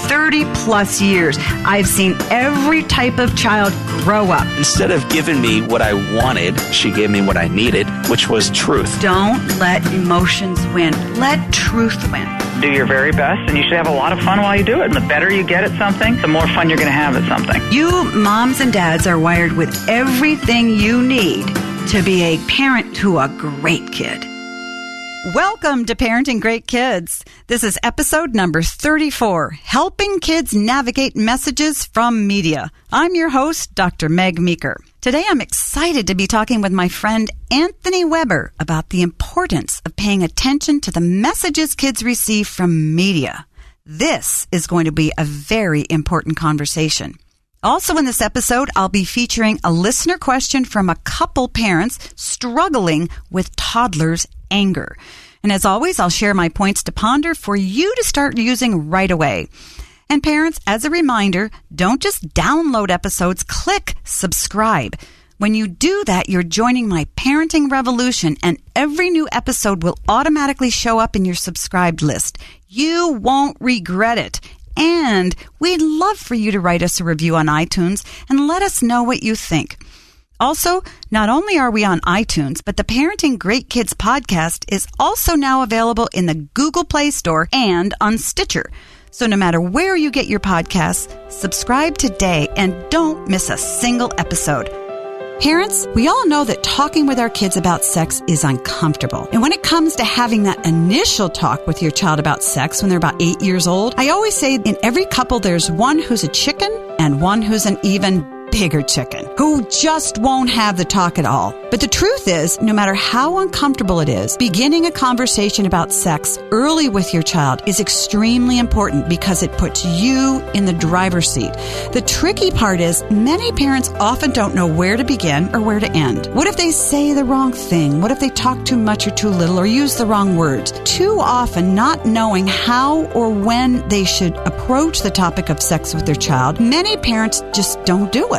30 plus years, I've seen every type of child grow up. Instead of giving me what I wanted, she gave me what I needed, which was truth. Don't let emotions win. Let truth win. Do your very best, and you should have a lot of fun while you do it. And the better you get at something, the more fun you're going to have at something. You moms and dads are wired with everything you need to be a parent to a great kid. Welcome to Parenting Great Kids. This is episode number 34, Helping Kids Navigate Messages from Media. I'm your host, Dr. Meg Meeker. Today I'm excited to be talking with my friend Anthony Weber about the importance of paying attention to the messages kids receive from media. This is going to be a very important conversation. Also in this episode, I'll be featuring a listener question from a couple parents struggling with toddlers' anger. And as always, I'll share my points to ponder for you to start using right away. And parents, as a reminder, don't just download episodes, click subscribe. When you do that, you're joining my parenting revolution, and every new episode will automatically show up in your subscribed list. You won't regret it. And we'd love for you to write us a review on iTunes and let us know what you think. Also, not only are we on iTunes, but the Parenting Great Kids podcast is also now available in the Google Play Store and on Stitcher. So no matter where you get your podcasts, subscribe today and don't miss a single episode. Parents, we all know that talking with our kids about sex is uncomfortable. And when it comes to having that initial talk with your child about sex when they're about 8 years old, I always say in every couple there's one who's a chicken and one who's an even bigger chicken who just won't have the talk at all. But the truth is, no matter how uncomfortable it is, beginning a conversation about sex early with your child is extremely important because it puts you in the driver's seat. The tricky part is many parents often don't know where to begin or where to end. What if they say the wrong thing? What if they talk too much or too little or use the wrong words? Too often, not knowing how or when they should approach the topic of sex with their child, many parents just don't do it.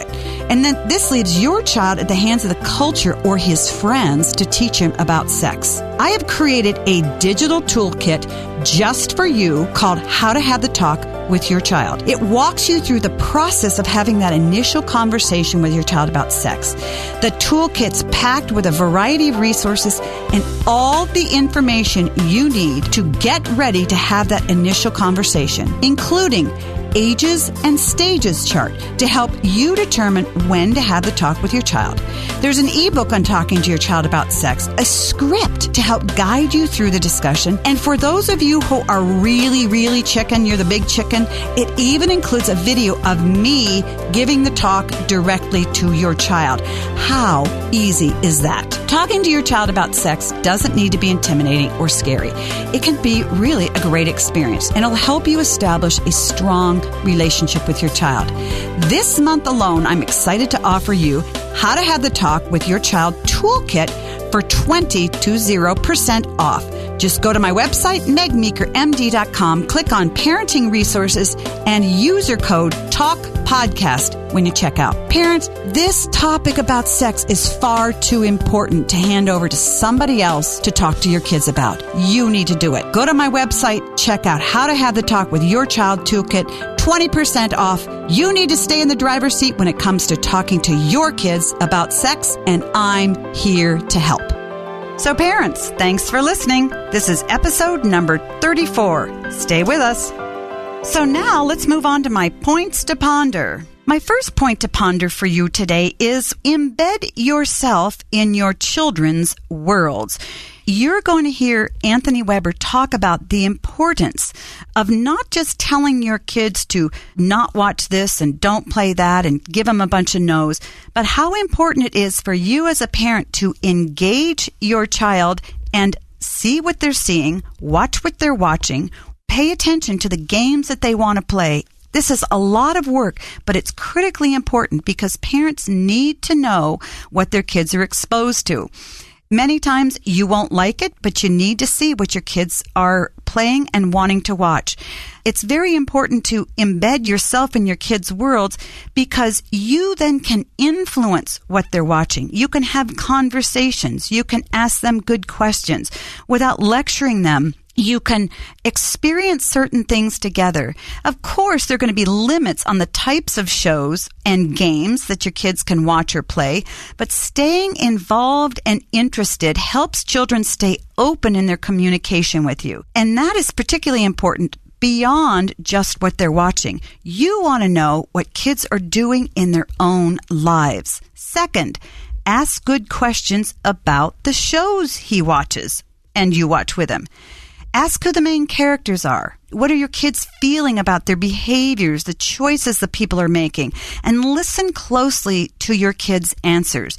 And then this leaves your child at the hands of the culture or his friends to teach him about sex. I have created a digital toolkit just for you called How to Have the Talk with Your Child. It walks you through the process of having that initial conversation with your child about sex. The toolkit's packed with a variety of resources and all the information you need to get ready to have that initial conversation, including ages and stages chart to help you determine when to have the talk with your child. There's an ebook on talking to your child about sex, a script to help guide you through the discussion, and for those of you who are really chicken, you're the big chicken, it even includes a video of me giving the talk directly to your child. How easy is that? Talking to your child about sex doesn't need to be intimidating or scary. It can be really a great experience, and it'll help you establish a strong relationship with your child. This month alone, I'm excited to offer you How to Have the Talk with Your Child toolkit for 20% off. Just go to my website, megmeekermd.com, click on Parenting Resources, and user code TALKPODCAST when you check out. Parents, this topic about sex is far too important to hand over to somebody else to talk to your kids about. You need to do it. Go to my website, check out How to Have the Talk with Your Child toolkit, 20% off. You need to stay in the driver's seat when it comes to talking to your kids about sex, and I'm here to help. So parents, thanks for listening. This is episode number 34. Stay with us. So now let's move on to my points to ponder. My first point to ponder for you today is embed yourself in your children's worlds. You're going to hear Anthony Weber talk about the importance of not just telling your kids to not watch this and don't play that and give them a bunch of no's, but how important it is for you as a parent to engage your child and see what they're seeing, watch what they're watching, pay attention to the games that they want to play. This is a lot of work, but it's critically important because parents need to know what their kids are exposed to. Many times you won't like it, but you need to see what your kids are playing and wanting to watch. It's very important to embed yourself in your kids' worlds because you then can influence what they're watching. You can have conversations. You can ask them good questions without lecturing them You can experience certain things together. Of course, there are going to be limits on the types of shows and games that your kids can watch or play, but staying involved and interested helps children stay open in their communication with you. And that is particularly important beyond just what they're watching. You want to know what kids are doing in their own lives. Second, ask good questions about the shows he watches and you watch with him. Ask who the main characters are. What are your kids feeling about their behaviors, the choices that people are making? And listen closely to your kids' answers.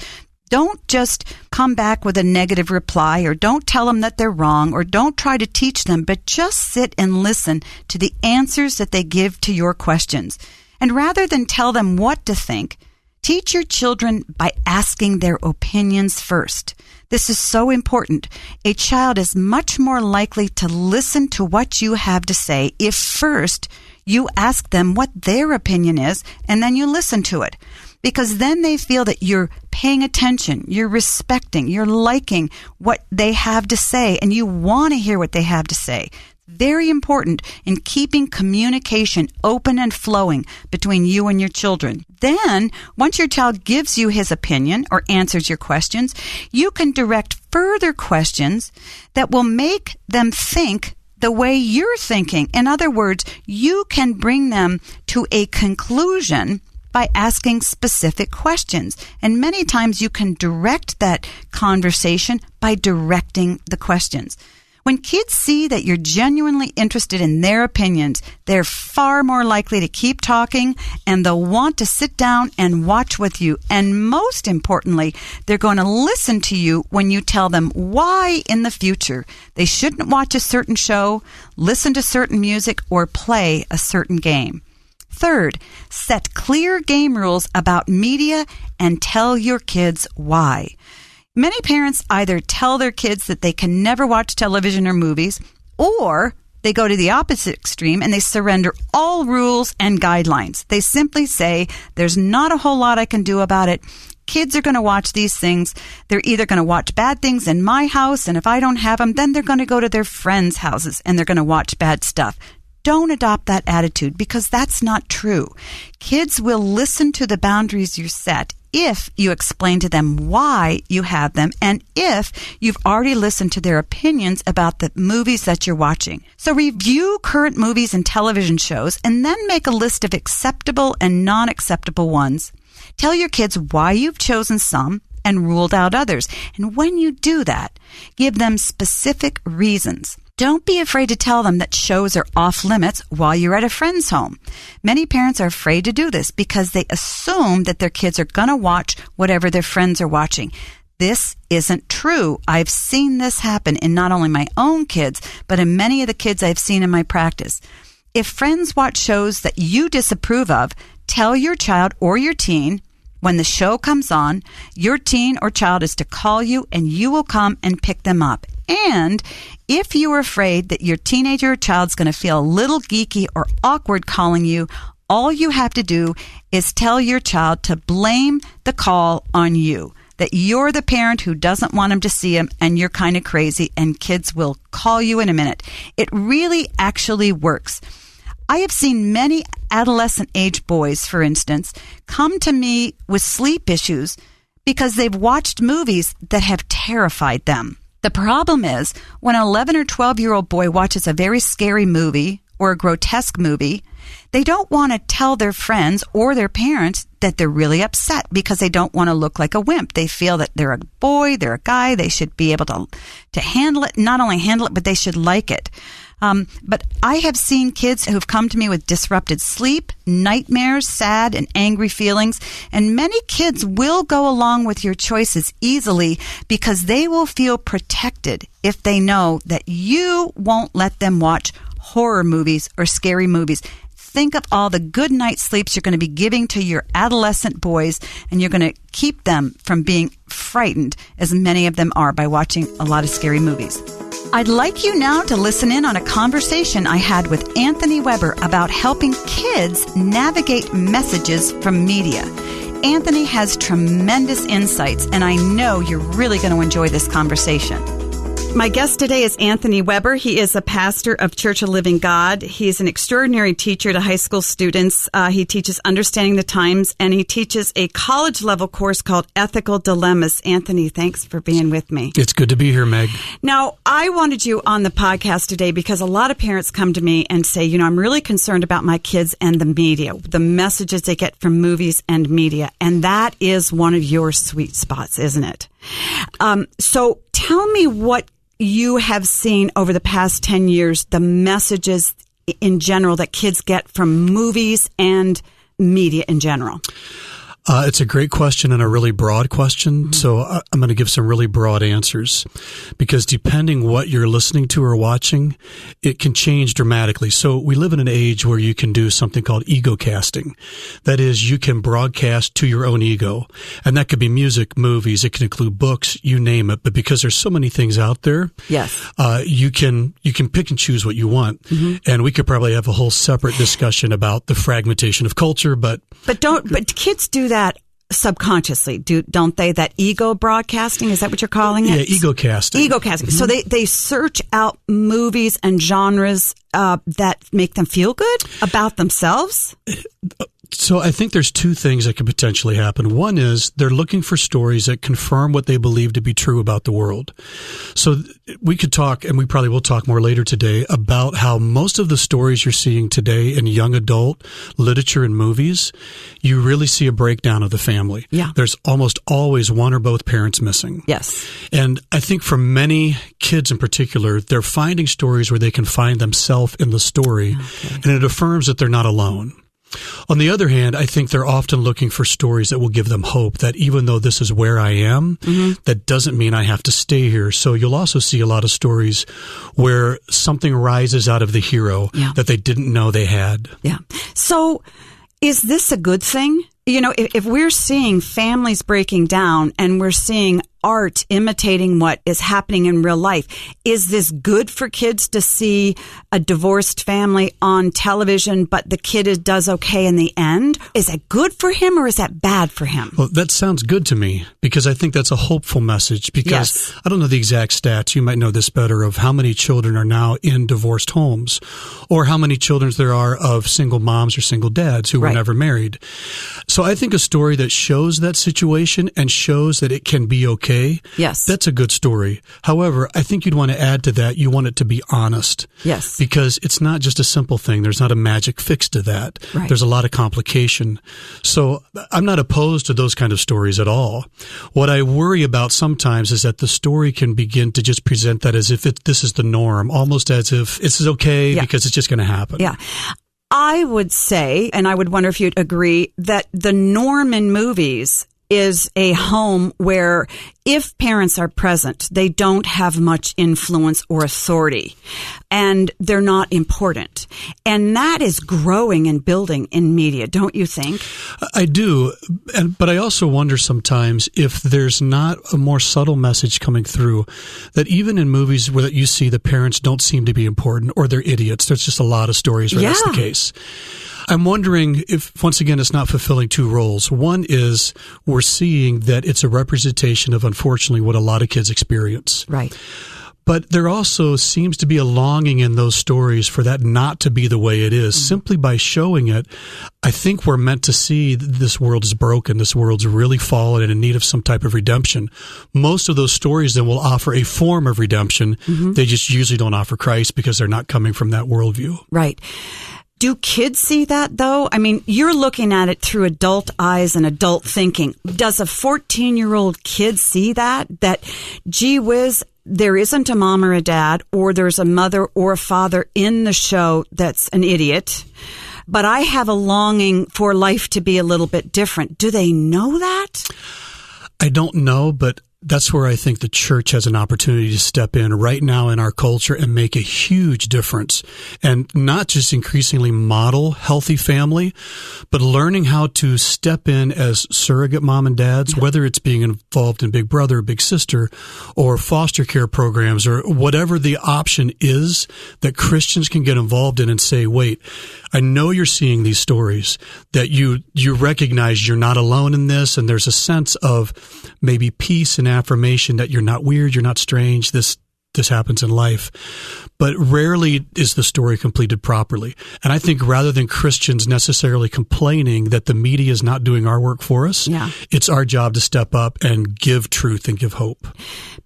Don't just come back with a negative reply, or don't tell them that they're wrong, or don't try to teach them, but just sit and listen to the answers that they give to your questions. And rather than tell them what to think, teach your children by asking their opinions first. This is so important. A child is much more likely to listen to what you have to say if first you ask them what their opinion is and then you listen to it. Because then they feel that you're paying attention, you're respecting, you're liking what they have to say, and you want to hear what they have to say. Very important in keeping communication open and flowing between you and your children. Then, once your child gives you his opinion or answers your questions, you can direct further questions that will make them think the way you're thinking. In other words, you can bring them to a conclusion by asking specific questions. And many times you can direct that conversation by directing the questions. When kids see that you're genuinely interested in their opinions, they're far more likely to keep talking, and they'll want to sit down and watch with you. And most importantly, they're going to listen to you when you tell them why in the future they shouldn't watch a certain show, listen to certain music, or play a certain game. Third, set clear game rules about media and tell your kids why. Many parents either tell their kids that they can never watch television or movies, or they go to the opposite extreme and they surrender all rules and guidelines. They simply say, there's not a whole lot I can do about it. Kids are going to watch these things. They're either going to watch bad things in my house, and if I don't have them, then they're going to go to their friends' houses and they're going to watch bad stuff. Don't adopt that attitude, because that's not true. Kids will listen to the boundaries you set if you explain to them why you have them, and if you've already listened to their opinions about the movies that you're watching. So review current movies and television shows, and then make a list of acceptable and non-acceptable ones. Tell your kids why you've chosen some and ruled out others. And when you do that, give them specific reasons. Don't be afraid to tell them that shows are off limits while you're at a friend's home. Many parents are afraid to do this because they assume that their kids are going to watch whatever their friends are watching. This isn't true. I've seen this happen in not only my own kids, but in many of the kids I've seen in my practice. If friends watch shows that you disapprove of, tell your child or your teen, when the show comes on, your teen or child is to call you and you will come and pick them up. And if you are afraid that your teenager or child's going to feel a little geeky or awkward calling you, all you have to do is tell your child to blame the call on you, that you're the parent who doesn't want them to see him and you're kind of crazy, and kids will call you in a minute. It really actually works. I have seen many adolescent-age boys, for instance, come to me with sleep issues because they've watched movies that have terrified them. The problem is, when an 11 or 12-year-old boy watches a very scary movie or a grotesque movie, they don't want to tell their friends or their parents that they're really upset because they don't want to look like a wimp. They feel that they're a boy, they're a guy, they should be able to handle it, not only handle it, but they should like it. But I have seen kids who've come to me with disrupted sleep, nightmares, sad and angry feelings, and many kids will go along with your choices easily because they will feel protected if they know that you won't let them watch horror movies or scary movies. Think of all the good night sleeps you're going to be giving to your adolescent boys, and you're going to keep them from being frightened, as many of them are, by watching a lot of scary movies. I'd like you now to listen in on a conversation I had with Anthony Weber about helping kids navigate messages from media. Anthony has tremendous insights, and I know you're really going to enjoy this conversation. My guest today is Anthony Weber. He is a pastor of Church of Living God. He's an extraordinary teacher to high school students. He teaches Understanding the Times, and he teaches a college-level course called Ethical Dilemmas. Anthony, thanks for being with me. It's good to be here, Meg. Now, I wanted you on the podcast today because a lot of parents come to me and say, I'm really concerned about my kids and the media, the messages they get from movies and media, and that is one of your sweet spots, isn't it? So tell me what you have seen over the past 10 years, the messages in general that kids get from movies and media in general. It's a great question and a really broad question. Mm-hmm. So I'm going to give some really broad answers because depending what you're listening to or watching, it can change dramatically. So we live in an age where you can do something called ego casting. That is, you can broadcast to your own ego. And that could be music, movies, it can include books, you name it. But because there's so many things out there, yes, you can pick and choose what you want. Mm-hmm. And we could probably have a whole separate discussion about the fragmentation of culture, but kids do that subconsciously, don't they? That ego broadcasting, is that what you're calling it? Yeah, ego casting. Ego casting. Mm-hmm. So they search out movies and genres that make them feel good about themselves? So I think there's two things that could potentially happen. One is they're looking for stories that confirm what they believe to be true about the world. So we could talk, and we probably will talk more later today, about how most of the stories you're seeing today in young adult literature and movies, you really see a breakdown of the family. Yeah. There's almost always one or both parents missing. Yes. And I think for many kids in particular, they're finding stories where they can find themselves in the story, and it affirms that they're not alone. On the other hand, I think they're often looking for stories that will give them hope that even though this is where I am, mm-hmm. that doesn't mean I have to stay here. So you'll also see a lot of stories where something rises out of the hero that they didn't know they had. Yeah. So is this a good thing? If we're seeing families breaking down and we're seeing art imitating what is happening in real life, is this good for kids to see a divorced family on television, but the kid does okay in the end? Is that good for him or is that bad for him? Well, that sounds good to me because I think that's a hopeful message because I don't know the exact stats. You might know this better of how many children are now in divorced homes or how many children there are of single moms or single dads who were never married. So I think a story that shows that situation and shows that it can be okay, that's a good story. However, I think you'd want to add to that, you want it to be honest. Yes. Because it's not just a simple thing. There's not a magic fix to that. Right. There's a lot of complication. So I'm not opposed to those kind of stories at all. What I worry about sometimes is that the story can begin to just present that as if this is the norm, almost as if this is okay because it's just going to happen. Yeah. I would say, and I would wonder if you'd agree, that the norm in movies is a home where if parents are present, they don't have much influence or authority and they're not important. And that is growing and building in media, don't you think? I do. But I also wonder sometimes if there's not a more subtle message coming through that even in movies where you see the parents don't seem to be important or they're idiots. There's just a lot of stories where that's the case. I'm wondering if, once again, it's not fulfilling two roles. One is we're seeing that it's a representation of, unfortunately, what a lot of kids experience. Right. But there also seems to be a longing in those stories for that not to be the way it is. Mm-hmm. Simply by showing it, I think we're meant to see that this world is broken. This world's really fallen and in need of some type of redemption. Most of those stories then will offer a form of redemption. Mm-hmm. They just usually don't offer Christ because they're not coming from that worldview. Right. Do kids see that, though? I mean, you're looking at it through adult eyes and adult thinking. Does a 14-year-old kid see that? That, gee whiz, there isn't a mom or a dad, or there's a mother or a father in the show that's an idiot, but I have a longing for life to be a little bit different. Do they know that? I don't know, but that's where I think the church has an opportunity to step in right now in our culture and make a huge difference. And not just increasingly model healthy family, but learning how to step in as surrogate mom and dads, whether it's being involved in Big Brother, Big Sister, or foster care programs, or whatever the option is that Christians can get involved in and say, wait, I know you're seeing these stories, that you recognize you're not alone in this, and there's a sense of maybe peace and affirmation that you're not weird, you're not strange. This this happens in life. But rarely is the story completed properly. And I think rather than Christians necessarily complaining that the media is not doing our work for us, it's our job to step up and give truth and give hope.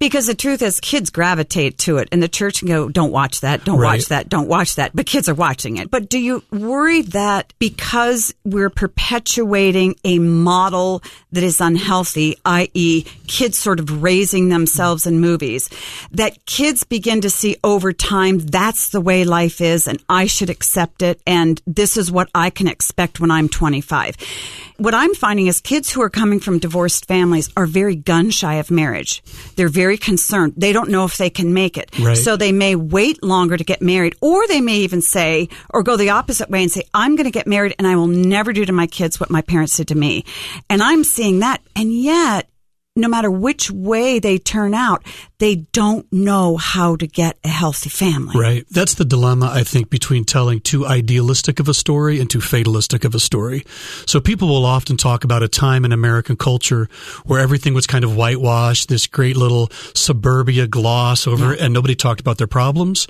Because the truth is, kids gravitate to it, and the church can go, don't watch that, don't watch that, don't watch that. But kids are watching it. But do you worry that because we're perpetuating a model that is unhealthy, i.e., kids sort of raising themselves in movies, that kids begin to see over time that's the way life is and I should accept it and this is what I can expect when I'm 25? What I'm finding is kids who are coming from divorced families are very gun shy of marriage. They're very concerned. They don't know if they can make it. Right. So they may wait longer to get married, or they may even say, or go the opposite way and say, I'm going to get married and I will never do to my kids what my parents did to me. And I'm seeing that. And yet, no matter which way they turn out, they don't know how to get a healthy family. Right. That's the dilemma, I think, between telling too idealistic of a story and too fatalistic of a story. So people will often talk about a time in American culture where everything was kind of whitewashed, this great little suburbia gloss over it, and nobody talked about their problems.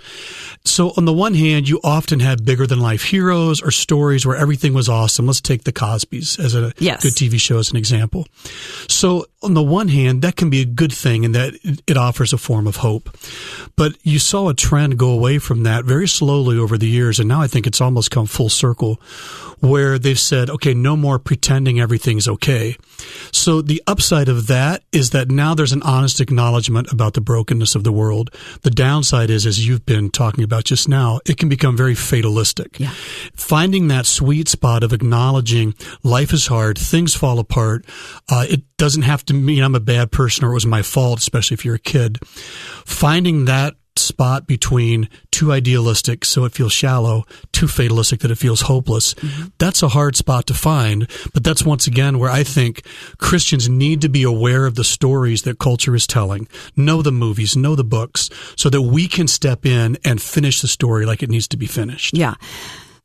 So on the one hand, you often had bigger than life heroes or stories where everything was awesome. Let's take the Cosbys as a good TV show as an example. So on the one hand, that can be a good thing in that it offers a form of hope. But you saw a trend go away from that very slowly over the years, and now I think it's almost come full circle, where they've said, okay, no more pretending everything's okay. So the upside of that is that now there's an honest acknowledgement about the brokenness of the world. The downside is, as you've been talking about just now, it can become very fatalistic. Yeah. Finding that sweet spot of acknowledging life is hard, things fall apart. It doesn't have to mean I'm a bad person or it was my fault, especially if you're a kid. Finding that spot between too idealistic so it feels shallow, too fatalistic that it feels hopeless. That's a hard spot to find, but that's once again where I think Christians need to be aware of the stories that culture is telling, know the movies, know the books, so that we can step in and finish the story like it needs to be finished. Yeah.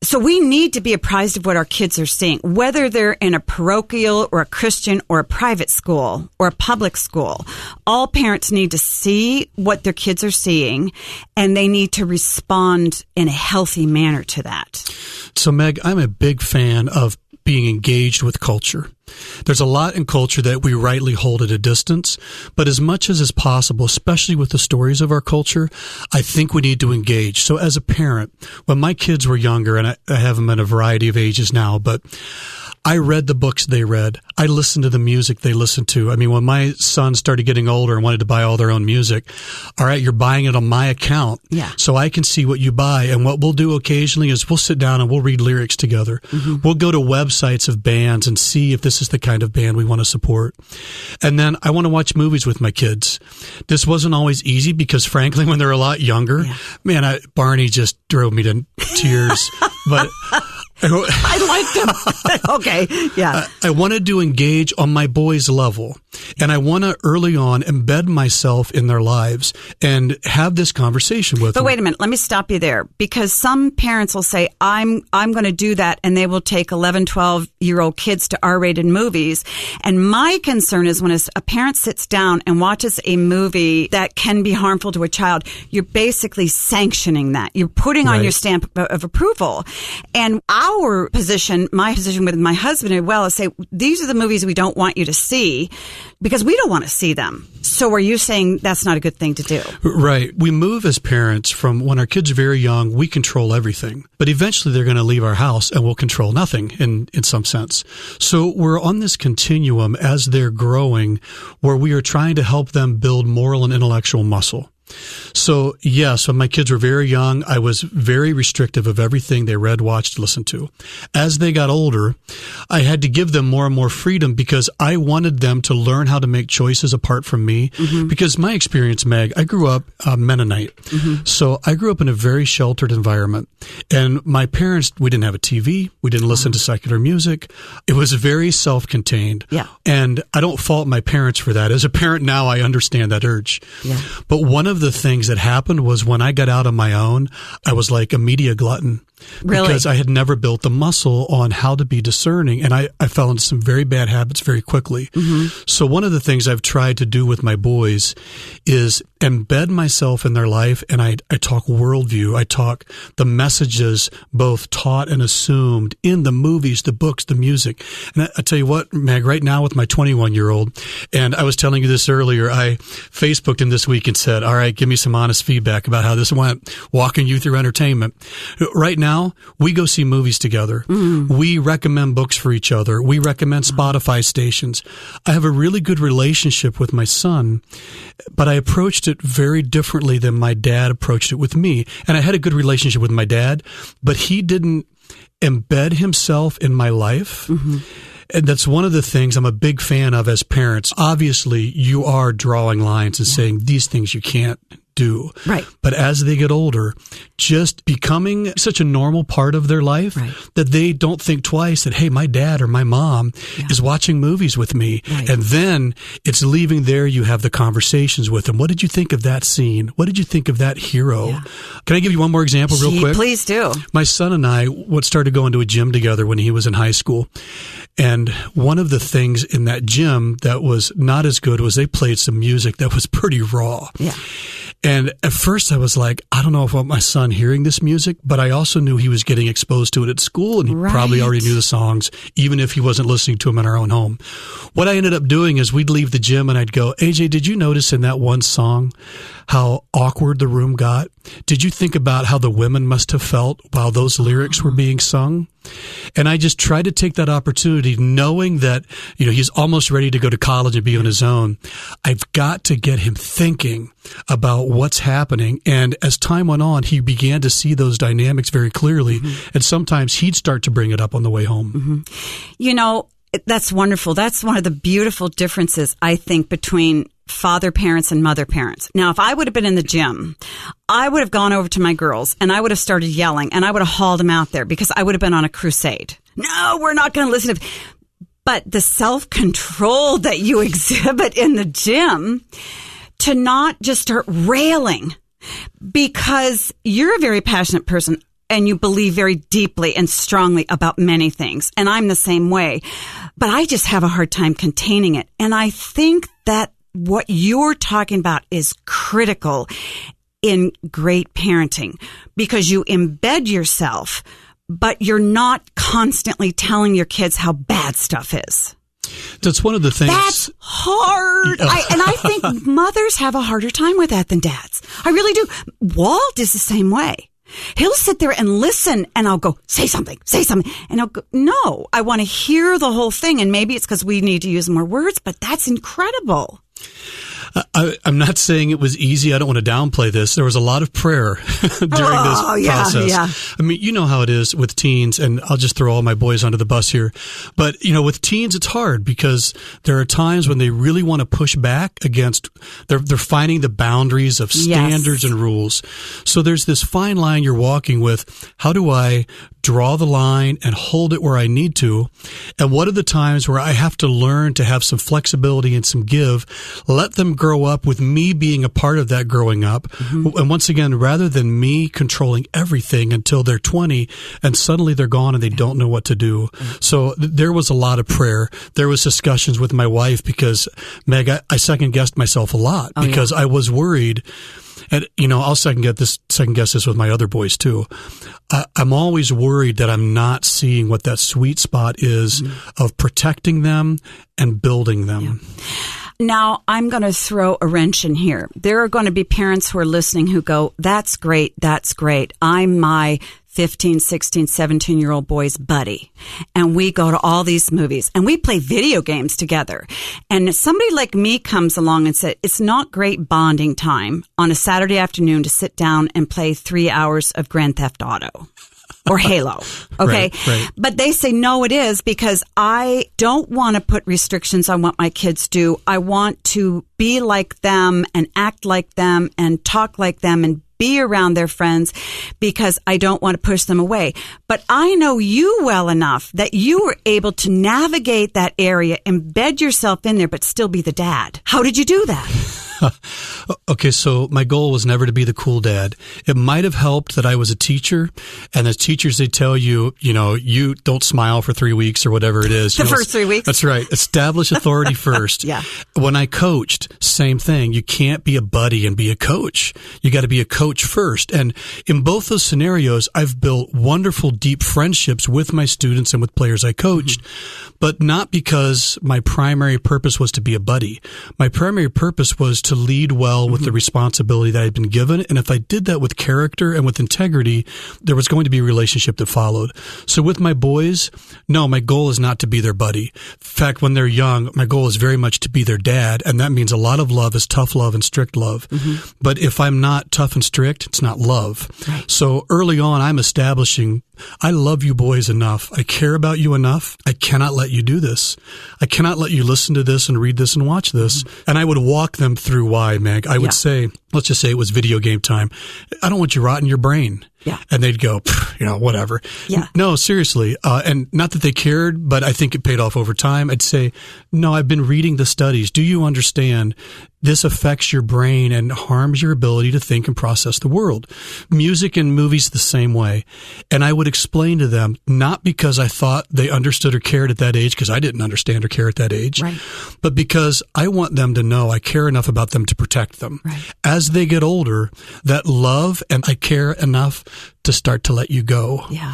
So we need to be apprised of what our kids are seeing, whether they're in a parochial or a Christian or a private school or a public school. All parents need to see what their kids are seeing, and they need to respond in a healthy manner to that. So, Meg, I'm a big fan of being engaged with culture. There's a lot in culture that we rightly hold at a distance, but as much as is possible, especially with the stories of our culture, I think we need to engage. So as a parent, when my kids were younger, and I have them in a variety of ages now, but I read the books they read. I listened to the music they listened to. I mean, when my sons started getting older and wanted to buy all their own music, all right, you're buying it on my account. Yeah. So I can see what you buy. And what we'll do occasionally is we'll sit down and we'll read lyrics together. We'll go to websites of bands and see if this is the kind of band we want to support. And then I want to watch movies with my kids. This wasn't always easy because, frankly, when they're a lot younger, man, Barney just drove me to tears. But I liked him. Okay, yeah. I wanted to engage on my boys' level, and I want to early on embed myself in their lives and have this conversation with them. But wait a minute, let me stop you there, because some parents will say, I'm going to do that, and they will take 11, 12-year-old kids to R-rated movies. And my concern is when a parent sits down and watches a movie that can be harmful to a child, you're basically sanctioning that. You're putting on your stamp of approval. And our position, my position with my husband as well, is say, these are the movies we don't want you to see because we don't want to see them. So are you saying that's not a good thing to do? Right. We move as parents from when our kids are very young, we control everything. But eventually they're going to leave our house and we'll control nothing in some sense. So we're on this continuum as they're growing where we are trying to help them build moral and intellectual muscle. So, yes, when my kids were very young, I was very restrictive of everything they read, watched, listened to. As they got older, I had to give them more and more freedom because I wanted them to learn how to make choices apart from me. Because my experience, Meg, I grew up Mennonite. So I grew up in a very sheltered environment. And my parents, we didn't have a TV. We didn't listen to secular music. It was very self-contained. Yeah. And I don't fault my parents for that. As a parent now, I understand that urge. But one of the things that happened was when I got out on my own, I was like a media glutton. Really? Because I had never built the muscle on how to be discerning, and I fell into some very bad habits very quickly. Mm-hmm. So one of the things I've tried to do with my boys is embed myself in their life, and I talk worldview. I talk the messages both taught and assumed in the movies, the books, the music. And I tell you what, Meg, right now with my 21-year-old, and I was telling you this earlier, I Facebooked him this week and said, all right, give me some honest feedback about how this went, walking you through entertainment. Right now, we go see movies together. Mm. We recommend books for each other. We recommend Spotify stations. I have a really good relationship with my son, but I approached it very differently than my dad approached it with me. And I had a good relationship with my dad, but he didn't embed himself in my life. Mm-hmm. And that's one of the things I'm a big fan of as parents. Obviously, you are drawing lines and saying these things you can't do. Right. But as they get older, just becoming such a normal part of their life that they don't think twice that, hey, my dad or my mom is watching movies with me. Right. And then it's leaving there. You have the conversations with them. What did you think of that scene? What did you think of that hero? Yeah. Can I give you one more example real quick? Please do. My son and I started going to a gym together when he was in high school. And one of the things in that gym that was not as good was they played some music that was pretty raw. Yeah. And at first I was like, I don't know if I want my son hearing this music, but I also knew he was getting exposed to it at school, and he probably already knew the songs, even if he wasn't listening to them in our own home. What I ended up doing is we'd leave the gym and I'd go, AJ, did you notice in that one song how awkward the room got? Did you think about how the women must have felt while those lyrics were being sung? And I just tried to take that opportunity, knowing that, he's almost ready to go to college and be on his own. I've got to get him thinking about what's happening. And as time went on, he began to see those dynamics very clearly. Mm-hmm. And sometimes he'd start to bring it up on the way home. Mm-hmm. That's wonderful. That's one of the beautiful differences, I think, between father parents and mother parents. Now, if I would have been in the gym, I would have gone over to my girls and I would have started yelling and I would have hauled them out there because I would have been on a crusade. No, we're not going to listen to. But the self-control that you exhibit in the gym to not just start railing because you're a very passionate person and you believe very deeply and strongly about many things. And I'm the same way. But I just have a hard time containing it. And I think that what you're talking about is critical in great parenting because you embed yourself, but you're not constantly telling your kids how bad stuff is. That's one of the things. That's hard. I think mothers have a harder time with that than dads. I really do. Walt is the same way. He'll sit there and listen, and I'll go, say something. And I'll go, no, I want to hear the whole thing. And maybe it's because we need to use more words, but that's incredible. I'm not saying it was easy. I don't want to downplay this. There was a lot of prayer during this process. Yeah. I mean, you know how it is with teens, and I'll just throw all my boys under the bus here. But, with teens, it's hard because there are times when they really want to push back against, they're finding the boundaries of standards and rules. So there's this fine line you're walking with. How do I draw the line and hold it where I need to? And what are the times where I have to learn to have some flexibility and some give, let them grow up with me being a part of that growing up. Mm-hmm. And once again, rather than me controlling everything until they're 20 and suddenly they're gone and they don't know what to do. Mm-hmm. So there was a lot of prayer. There was discussions with my wife because, Meg, I second guessed myself a lot because I was worried. And, I'll second guess this with my other boys too. I'm always worried that I'm not seeing what that sweet spot is of protecting them and building them. Yeah. Now, I'm going to throw a wrench in here. There are going to be parents who are listening who go, that's great. I'm my 15, 16, 17-year-old boy's buddy. And we go to all these movies and we play video games together. And somebody like me comes along and said, it's not great bonding time on a Saturday afternoon to sit down and play 3 hours of Grand Theft Auto. Or Halo. Okay. Right. But they say, no, it is because I don't want to put restrictions on what my kids do. I want to be like them and act like them and talk like them and be around their friends because I don't want to push them away. But I know you well enough that you were able to navigate that area, embed yourself in there, but still be the dad. How did you do that? Okay, so my goal was never to be the cool dad. It might have helped that I was a teacher, and as teachers, they tell you, you don't smile for 3 weeks or whatever it is. The first 3 weeks. That's right. Establish authority first. Yeah. When I coached, same thing. You can't be a buddy and be a coach. You got to be a coach first. And in both those scenarios, I've built wonderful, deep friendships with my students and with players I coached, but not because my primary purpose was to be a buddy. My primary purpose was to lead well with the responsibility that I'd been given. And if I did that with character and with integrity, there was going to be a relationship that followed. So with my boys, no, my goal is not to be their buddy. In fact, when they're young, my goal is very much to be their dad. And that means a lot of love is tough love and strict love. But if I'm not tough and strict, it's not love. Right. So early on, I'm establishing, I love you boys enough. I care about you enough. I cannot let you do this. I cannot let you listen to this and read this and watch this. And I would walk them through why, Meg. I would say, let's just say it was video game time. I don't want you rotting your brain. Yeah. And they'd go, whatever. Yeah. No, seriously. And not that they cared, but I think it paid off over time. I'd say, no, I've been reading the studies. Do you understand this affects your brain and harms your ability to think and process the world? Music and movies the same way. And I would explain to them, not because I thought they understood or cared at that age, because I didn't understand or care at that age, right, but because I want them to know I care enough about them to protect them. Right. As they get older, that love and I care enough to start to let you go. Yeah.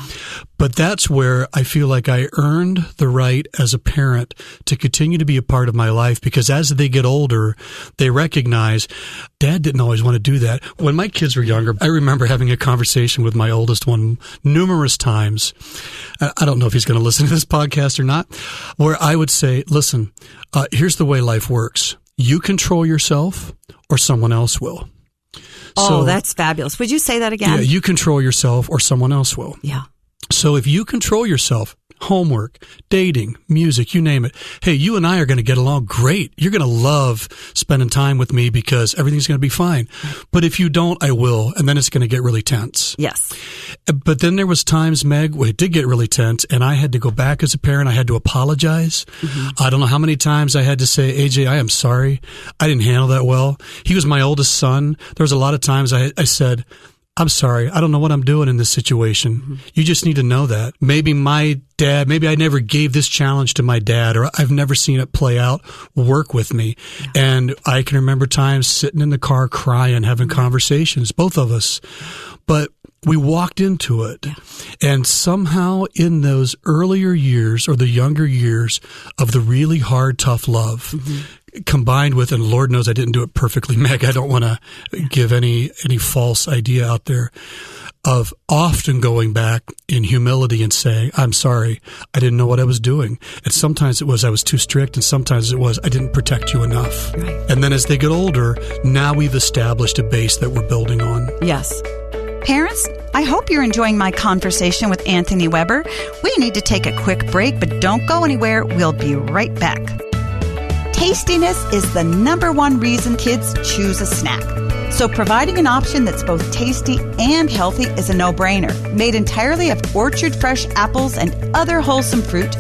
But that's where I feel like I earned the right as a parent to continue to be a part of my life, because as they get older, they recognize Dad didn't always want to do that. When my kids were younger, I remember having a conversation with my oldest one numerous times. I don't know if he's going to listen to this podcast or not, where I would say, listen, here's the way life works. You control yourself or someone else will. Oh, that's fabulous. Would you say that again? Yeah, you control yourself or someone else will. Yeah. So if you control yourself, homework, dating, music, you name it, hey, you and I are going to get along great. You're going to love spending time with me because everything's going to be fine. But if you don't, I will. And then it's going to get really tense. Yes. But then there was times, Meg, where it did get really tense, and I had to go back as a parent. I had to apologize. I don't know how many times I had to say, AJ, I am sorry. I didn't handle that well. He was my oldest son. There was a lot of times I said, I'm sorry. I don't know what I'm doing in this situation. You just need to know that. Maybe my dad, maybe I never gave this challenge to my dad, or I've never seen it play out, work with me. Yeah. And I can remember times sitting in the car crying, having conversations, both of us. But we walked into it. Yeah. And somehow in those earlier years or the younger years of the really hard, tough love, combined with, and Lord knows I didn't do it perfectly, Meg, I don't want to give any false idea out there, of often going back in humility and saying, I'm sorry, I didn't know what I was doing. And sometimes it was I was too strict, and sometimes it was I didn't protect you enough. Right. And then as they get older, now we've established a base that we're building on. Yes. Parents, I hope you're enjoying my conversation with Anthony Weber. We need to take a quick break, but don't go anywhere. We'll be right back. Tastiness is the number one reason kids choose a snack. So providing an option that's both tasty and healthy is a no-brainer. Made entirely of orchard fresh apples and other wholesome fruit,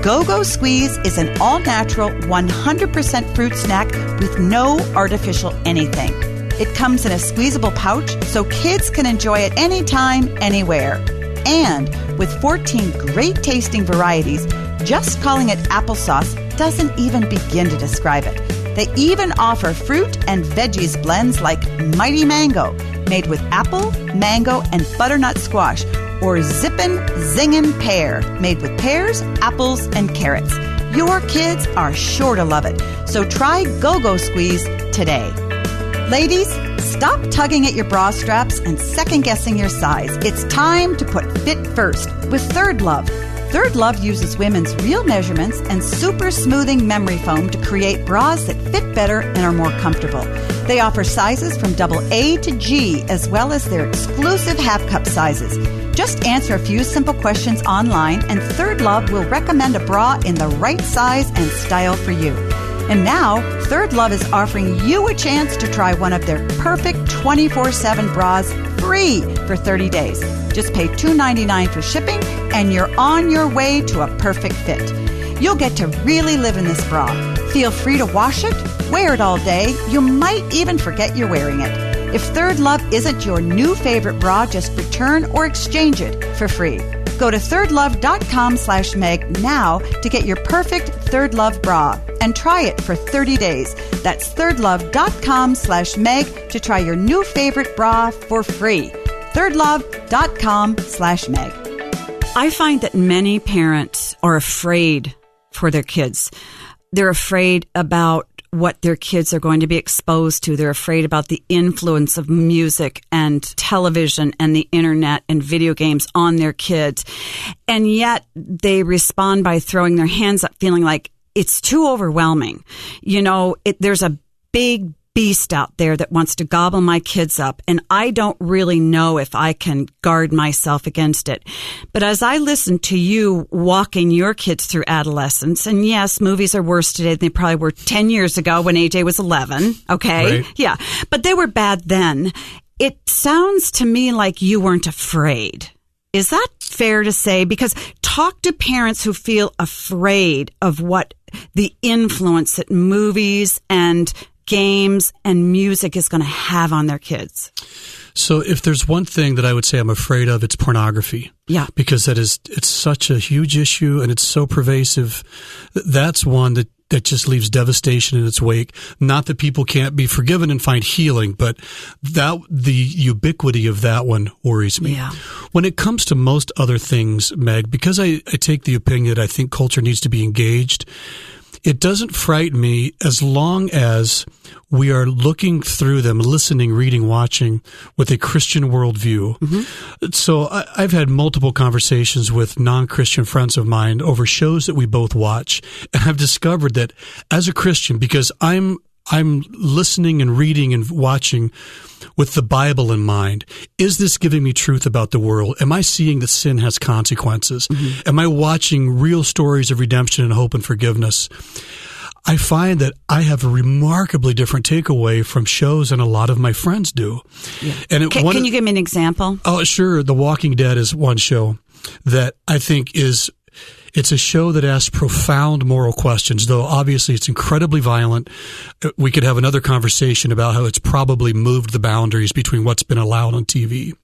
Go-Go Squeeze is an all-natural 100% fruit snack with no artificial anything. It comes in a squeezable pouch so kids can enjoy it anytime, anywhere. And with 14 great tasting varieties, just calling it applesauce doesn't even begin to describe it. They even offer fruit and veggies blends like Mighty Mango, made with apple, mango, and butternut squash, or Zippin' Zingin' Pear, made with pears, apples, and carrots. Your kids are sure to love it, so try Go-Go Squeeze today. Ladies, stop tugging at your bra straps and second-guessing your size. It's time to put fit first with THIRDLOVE. THIRDLOVE uses women's real measurements and super smoothing memory foam to create bras that fit better and are more comfortable. They offer sizes from AA to G, as well as their exclusive half-cup sizes. Just answer a few simple questions online, and THIRDLOVE will recommend a bra in the right size and style for you. And now, THIRDLOVE is offering you a chance to try one of their perfect 24/7 bras free for 30 days. Just pay $2.99 for shipping, and you're on your way to a perfect fit. You'll get to really live in this bra. Feel free to wash it, wear it all day. You might even forget you're wearing it. If Third Love isn't your new favorite bra, just return or exchange it for free. Go to thirdlove.com/Meg now to get your perfect Third Love bra and try it for 30 days. That's thirdlove.com/Meg to try your new favorite bra for free. thirdlove.com/Meg. I find that many parents are afraid for their kids. They're afraid about what their kids are going to be exposed to. They're afraid about the influence of music and television and the internet and video games on their kids. And yet they respond by throwing their hands up, feeling like it's too overwhelming. You know, there's a big beast out there that wants to gobble my kids up, and I don't really know if I can guard myself against it. But as I listen to you walking your kids through adolescence, and yes, movies are worse today than they probably were 10 years ago when AJ was 11, okay? Right. Yeah, but they were bad then. It sounds to me like you weren't afraid. Is that fair to say? Because talk to parents who feel afraid of what the influence that movies and games and music is going to have on their kids. So if there's one thing that I would say I'm afraid of, it's pornography. Yeah. Because it's such a huge issue and it's so pervasive. That's one that just leaves devastation in its wake. Not that people can't be forgiven and find healing, but the ubiquity of that one worries me. Yeah. When it comes to most other things, Meg, because I take the opinion that I think culture needs to be engaged, it doesn't frighten me as long as we are looking through them, listening, reading, watching with a Christian worldview. Mm-hmm. So I've had multiple conversations with non-Christian friends of mine over shows that we both watch. And I've discovered that as a Christian, because I'm listening and reading and watching with the Bible in mind. Is this giving me truth about the world? Am I seeing that sin has consequences? Mm-hmm. Am I watching real stories of redemption and hope and forgiveness? I find that I have a remarkably different takeaway from shows than a lot of my friends do. Yeah. And can you give me an example? Oh, sure. The Walking Dead is one show that I think it's a show that asks profound moral questions, though obviously it's incredibly violent. We could have another conversation about how it's probably moved the boundaries between what's been allowed on TV.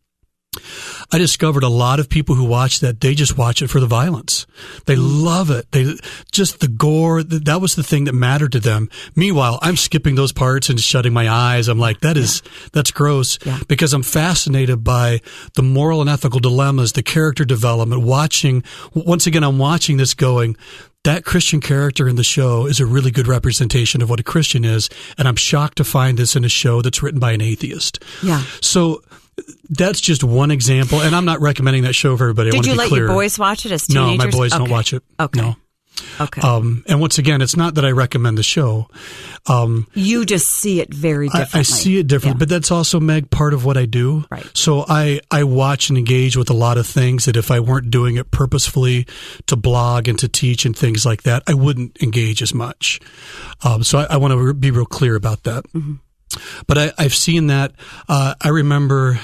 I discovered a lot of people who watch that, they just watch it for the violence. They love it. Just the gore, that was the thing that mattered to them. Meanwhile, I'm skipping those parts and shutting my eyes. I'm like, that's gross, because I'm fascinated by the moral and ethical dilemmas, the character development, once again, I'm watching this going, that Christian character in the show is a really good representation of what a Christian is. And I'm shocked to find this in a show that's written by an atheist. Yeah. So that's just one example, and I'm not recommending that show for everybody. Did you let your boys watch it as teenagers? No, my boys don't watch it. Okay. No. Okay. And once again, it's not that I recommend the show. You just see it very differently. I see it differently, but that's also, Meg, part of what I do. Right. So I watch and engage with a lot of things that if I weren't doing it purposefully to blog and to teach and things like that, I wouldn't engage as much. So I want to be real clear about that. Mm-hmm. But I've seen that. I remember,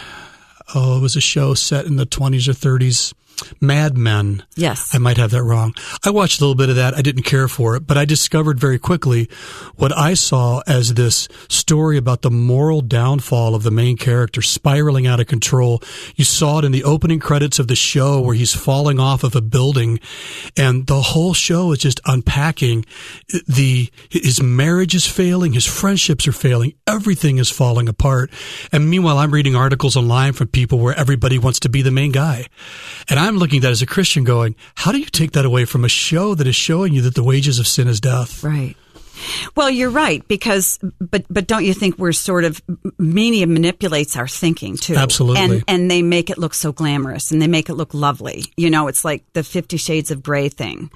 it was a show set in the 20s or 30s, Mad Men. Yes. I might have that wrong. I watched a little bit of that. I didn't care for it, but I discovered very quickly what I saw as this story about the moral downfall of the main character spiraling out of control. You saw it in the opening credits of the show where he's falling off of a building, and the whole show is just unpacking his marriage is failing, his friendships are failing, everything is falling apart. And meanwhile, I'm reading articles online from people where everybody wants to be the main guy. And I'm looking at that as a Christian going, how do you take that away from a show that is showing you that the wages of sin is death? Right. Well, you're right, because, but don't you think we're sort of, media manipulates our thinking too? Absolutely. And they make it look so glamorous and they make it look lovely. You know, it's like the 50 Shades of Grey thing.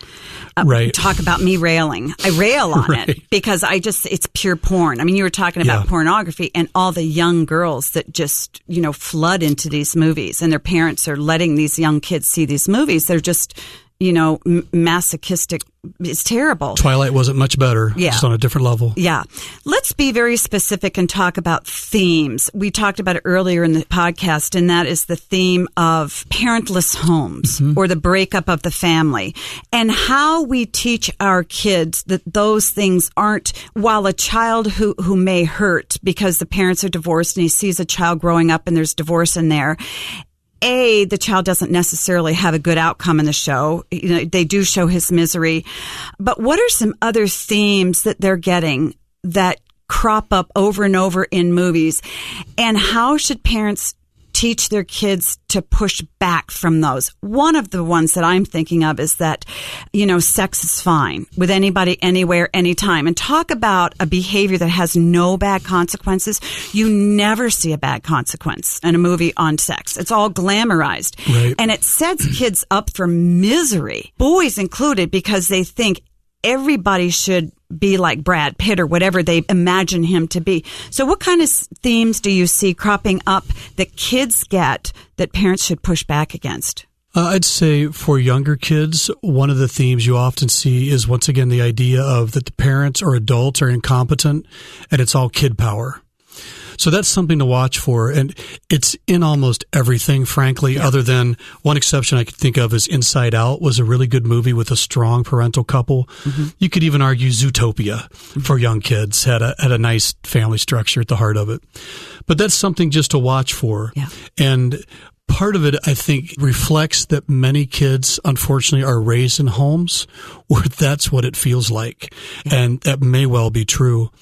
Right. Talk about me railing. I rail on it because it's pure porn. I mean, you were talking about pornography and all the young girls that just, flood into these movies, and their parents are letting these young kids see these movies. They're just, masochistic. It's terrible. Twilight wasn't much better. Yeah. Just on a different level. Yeah. Let's be very specific and talk about themes. We talked about it earlier in the podcast, and that is the theme of parentless homes or the breakup of the family, and how we teach our kids that those things aren't, while a child who may hurt because the parents are divorced and he sees a child growing up and there's divorce in there, the child doesn't necessarily have a good outcome in the show. They do show his misery. But what are some other themes that they're getting that crop up over and over in movies? And how should parents teach their kids to push back from those? One of the ones that I'm thinking of is that, sex is fine with anybody, anywhere, anytime. And talk about a behavior that has no bad consequences. You never see a bad consequence in a movie on sex. It's all glamorized. Right. And it sets kids up for misery, boys included, because they think everybody should be like Brad Pitt or whatever they imagine him to be. So what kind of themes do you see cropping up that kids get that parents should push back against? I'd say for younger kids, one of the themes you often see is, once again, the idea of that the parents or adults are incompetent and it's all kid power. So that's something to watch for. And it's in almost everything, frankly, other than one exception I could think of is Inside Out was a really good movie with a strong parental couple. You could even argue Zootopia for young kids had a nice family structure at the heart of it. But that's something just to watch for. Yeah. And part of it, I think, reflects that many kids, unfortunately, are raised in homes where that's what it feels like. And that may well be true.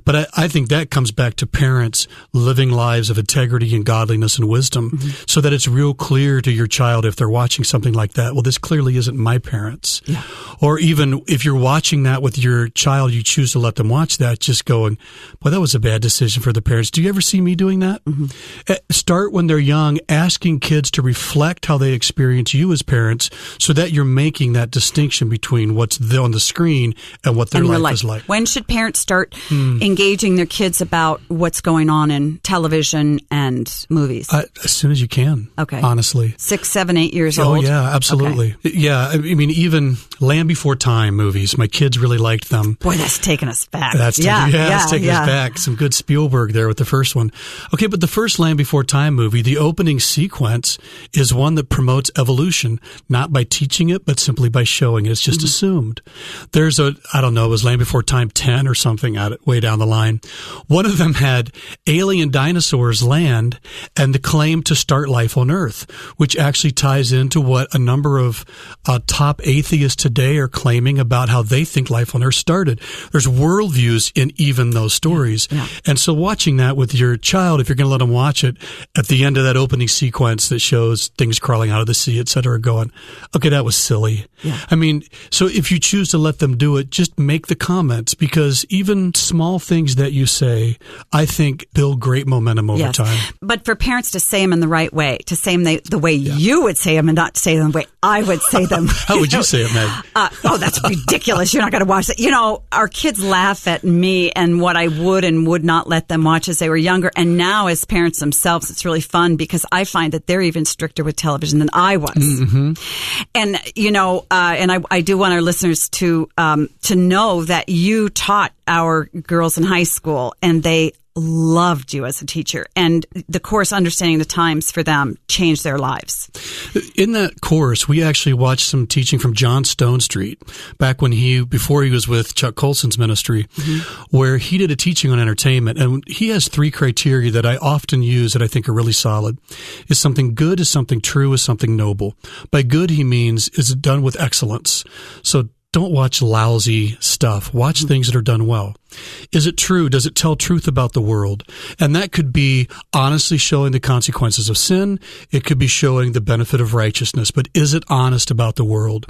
But I think that comes back to parents living lives of integrity and godliness and wisdom so that it's real clear to your child if they're watching something like that, well, this clearly isn't my parents. Yeah. Or even if you're watching that with your child, you choose to let them watch that, just going, boy, that was a bad decision for the parents. Do you ever see me doing that? Start when they're young, asking kids to reflect how they experience you as parents so that you're making that distinction between what's on the screen and what their life is like. When should parents start engaging their kids about what's going on in television and movies? As soon as you can. Okay. Honestly. 6, 7, 8 years old? Oh, yeah, absolutely. Okay. Yeah, I mean, even Land Before Time movies, my kids really liked them. Boy, that's taking us back. That's taking us back. Some good Spielberg there with the first one. Okay, but the first Land Before Time movie, the opening sequence is one that promotes evolution, not by teaching it, but simply by showing it. It's just assumed. There's it was Land Before Time 10 or something way down the line. One of them had alien dinosaurs land and the claim to start life on Earth, which actually ties into what a number of top atheists today are claiming about how they think life on Earth started. There's worldviews in even those stories. Yeah. And so watching that with your child, if you're going to let them watch it, at the end of that opening sequence that shows things crawling out of the sea, et cetera, going, okay, that was silly. Yeah. I mean, so if you choose to let them do it, just make the comments, because even small things that you say, I think, build great momentum over time. But for parents to say them in the right way, to say them the way you would say them and not say them the way I would say them. How would you say it, Meg? That's ridiculous. You're not going to watch that. Our kids laugh at me and what I would and would not let them watch as they were younger. And now as parents themselves, it's really fun because I find that they're even stricter with television than I was. And, and I do want our listeners to know that you taught our girls in high school and they loved you as a teacher, and the course Understanding the Times for them changed their lives. In that course, we actually watched some teaching from John Stonestreet back before he was with Chuck Colson's ministry, where he did a teaching on entertainment. And he has 3 criteria that I often use that I think are really solid. Is something good, is something true, is something noble. By good, he means is it done with excellence. So don't watch lousy stuff. Watch things that are done well. Is it true? Does it tell truth about the world? And that could be honestly showing the consequences of sin. It could be showing the benefit of righteousness. But is it honest about the world?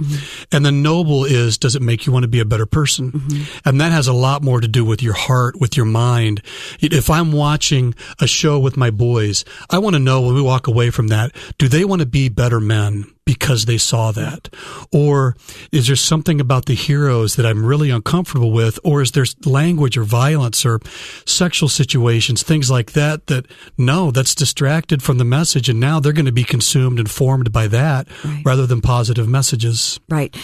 And the noble is, does it make you want to be a better person? And that has a lot more to do with your heart, with your mind. If I'm watching a show with my boys, I want to know when we walk away from that, do they want to be better men because they saw that? Or is there something about the heroes that I'm really uncomfortable with? Or is there language language or violence or sexual situations, things like that, that's distracted from the message, and now they're going to be consumed and formed by that rather than positive messages. Right.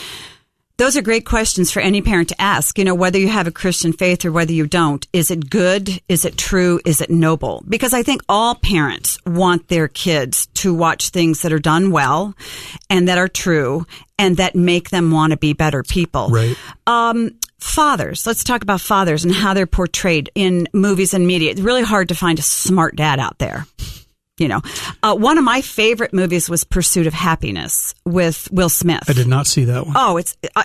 Those are great questions for any parent to ask, whether you have a Christian faith or whether you don't. Is it good? Is it true? Is it noble? Because I think all parents want their kids to watch things that are done well and that are true and that make them want to be better people. Right. Fathers. Let's talk about fathers and how they're portrayed in movies and media. It's really hard to find a smart dad out there. One of my favorite movies was Pursuit of Happiness with Will Smith. I did not see that one. Oh,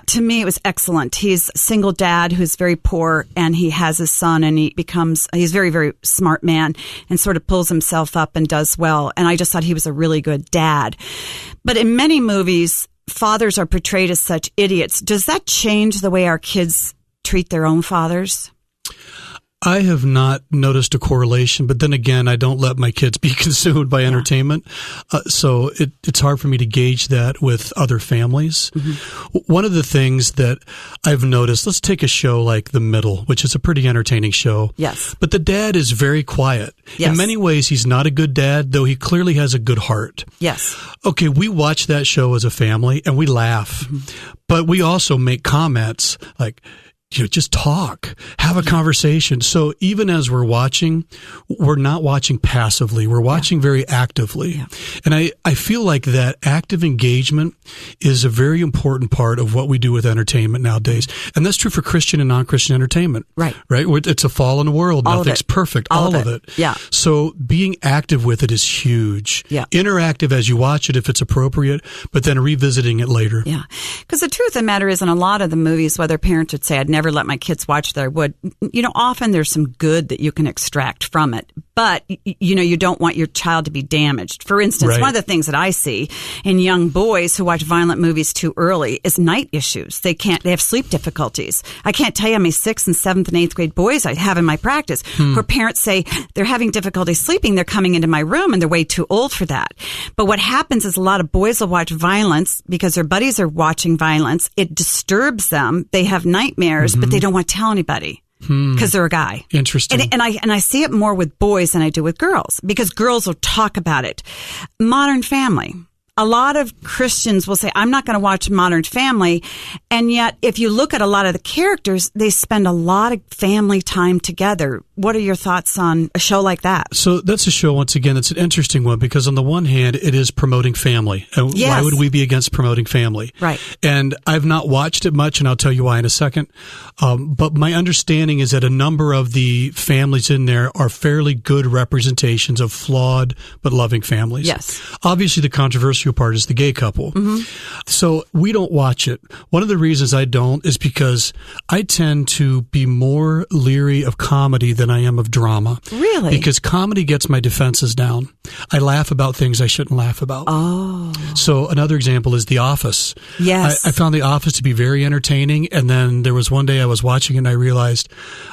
to me, it was excellent. He's a single dad who's very poor, and he has a son, and he's a very, very smart man and sort of pulls himself up and does well. And I just thought he was a really good dad. But in many movies, fathers are portrayed as such idiots. Does that change the way our kids treat their own fathers? I have not noticed a correlation, but then again, I don't let my kids be consumed by entertainment. So it's hard for me to gauge that with other families. Mm-hmm. One of the things that I've noticed, let's take a show like The Middle, which is a pretty entertaining show. Yes. But the dad is very quiet. Yes. In many ways, he's not a good dad, though he clearly has a good heart. Yes. Okay, we watch that show as a family and we laugh, but we also make comments like, just talk, have a conversation. So even as we're watching, we're not watching passively. We're watching very actively. Yeah. And I feel like that active engagement is a very important part of what we do with entertainment nowadays. And that's true for Christian and non-Christian entertainment. Right. It's a fallen world. Nothing's perfect. All of it. Yeah. So being active with it is huge. Yeah. Interactive as you watch it if it's appropriate, but then revisiting it later. Yeah. Because the truth of the matter is, in a lot of the movies, whether parents would say, I'd never let my kids watch that, I would, often there's some good that you can extract from it. But, you don't want your child to be damaged. For instance, one of the things that I see in young boys who watch violent movies too early is night issues. They have sleep difficulties. I can't tell you how many 6th and 7th and 8th grade boys I have in my practice where parents say they're having difficulty sleeping. They're coming into my room and they're way too old for that. But what happens is a lot of boys will watch violence because their buddies are watching violence. It disturbs them. They have nightmares, but they don't want to tell anybody. Because they're a guy. Interesting. And I see it more with boys than I do with girls, because girls will talk about it. Modern Family. A lot of Christians will say, I'm not going to watch Modern Family. And yet, if you look at a lot of the characters, they spend a lot of family time together. What are your thoughts on a show like that? So that's a show, once again, it's an interesting one because on the one hand, it is promoting family. And why would we be against promoting family? Right. And I've not watched it much, and I'll tell you why in a second. But my understanding is that a number of the families in there are fairly good representations of flawed but loving families. Yes. Obviously, the controversial part is the gay couple. Mm-hmm. So we don't watch it. One of the reasons I don't is because I tend to be more leery of comedy than I am of drama. Really? Because comedy gets my defenses down. I laugh about things I shouldn't laugh about. Oh. So another example is The Office. Yes. I found The Office to be very entertaining, and then there was one day I was watching it and I realized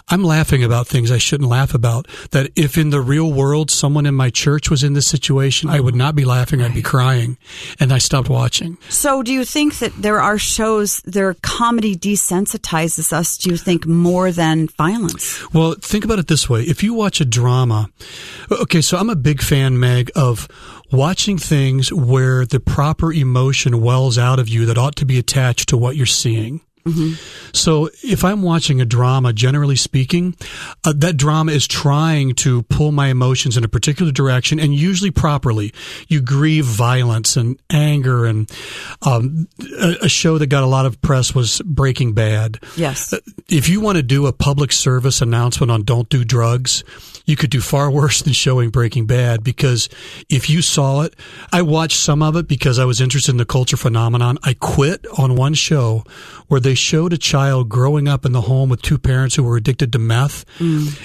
I'm laughing about things I shouldn't laugh about. That if in the real world someone in my church was in this situation, I would not be laughing, I'd be crying. And I stopped watching. So do you think that there are shows, their comedy desensitizes us, do you think, more than violence? Well, think about it this way. If you watch a drama, okay, so I'm a big fan, Meg, of watching things where the proper emotion wells out of you that ought to be attached to what you're seeing. Mm-hmm. So if I'm watching a drama, generally speaking, that drama is trying to pull my emotions in a particular direction, and usually properly. You grieve violence and anger, and a show that got a lot of press was Breaking Bad. Yes. If you want to do a public service announcement on don't do drugs, you could do far worse than showing Breaking Bad, because if you saw it, I watched some of it because I was interested in the culture phenomenon. I quit on one show where they showed a child growing up in the home with two parents who were addicted to meth.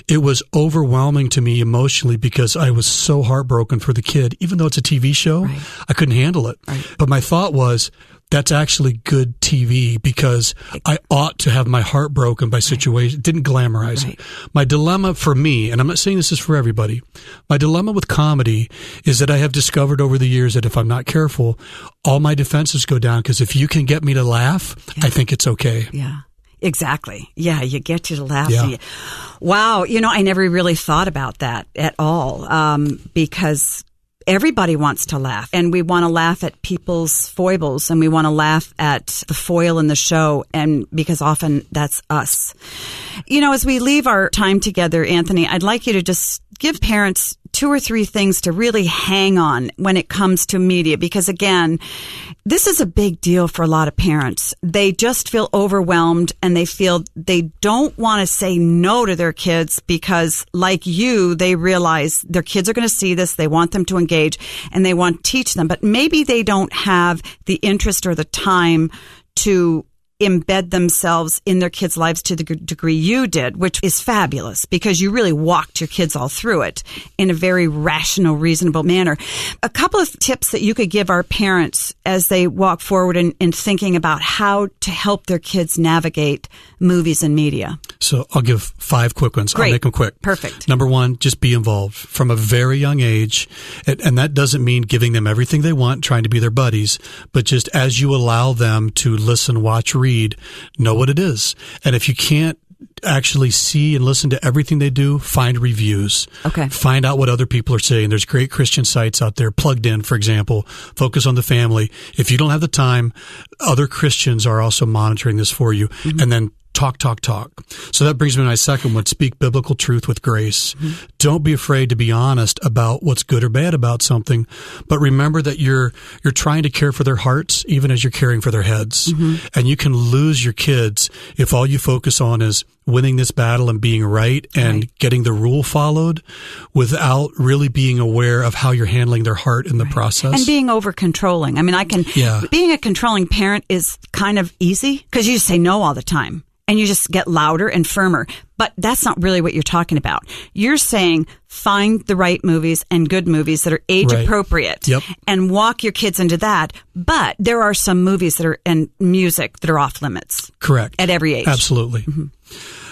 It was overwhelming to me emotionally because I was so heartbroken for the kid. Even though it's a TV show, right. I couldn't handle it. Right. But my thought was, that's actually good TV because I ought to have my heart broken by situation. Didn't glamorize it. My dilemma for me, and I'm not saying this is for everybody, my dilemma with comedy is that I have discovered over the years that if I'm not careful, all my defenses go down, because if you can get me to laugh, I think it's okay. Yeah. Exactly. Yeah, you get you to laugh. Yeah. Wow. I never really thought about that at all, because everybody wants to laugh, and we want to laugh at people's foibles, and we want to laugh at the foil in the show, and because often that's us. As we leave our time together, Anthony, I'd like you to just give parents 2 or 3 things to really hang on when it comes to media, because again, this is a big deal for a lot of parents. They just feel overwhelmed, and they feel they don't want to say no to their kids because, like you, they realize their kids are going to see this, they want them to engage, and they want to teach them, but maybe they don't have the interest or the time to embed themselves in their kids' lives to the degree you did, which is fabulous because you really walked your kids all through it in a very rational, reasonable manner. A couple of tips that you could give our parents as they walk forward in thinking about how to help their kids navigate movies and media. So I'll give 5 quick ones. Great. I'll make them quick. Perfect. Number 1, just be involved from a very young age. And that doesn't mean giving them everything they want, trying to be their buddies, but just as you allow them to listen, watch, read, know what it is. And if you can't actually see and listen to everything they do, find reviews. Okay. Find out what other people are saying. There's great Christian sites out there. Plugged In, for example, Focus on the Family. If you don't have the time, other Christians are also monitoring this for you. Mm-hmm. And then talk. So that brings me to my second one, speak biblical truth with grace. Mm-hmm. Don't be afraid to be honest about what's good or bad about something, but remember that you're trying to care for their hearts even as you're caring for their heads. Mm-hmm. And you can lose your kids if all you focus on is winning this battle and being right and getting the rule followed without really being aware of how you're handling their heart in the process. And being over controlling. I mean, being a controlling parent is kind of easy because you just say no all the time. And you just get louder and firmer. But that's not really what you're talking about. You're saying find the right movies and good movies that are age appropriate and walk your kids into that. But there are some movies that are and music that are off limits. Correct. At every age. Absolutely. Mm-hmm.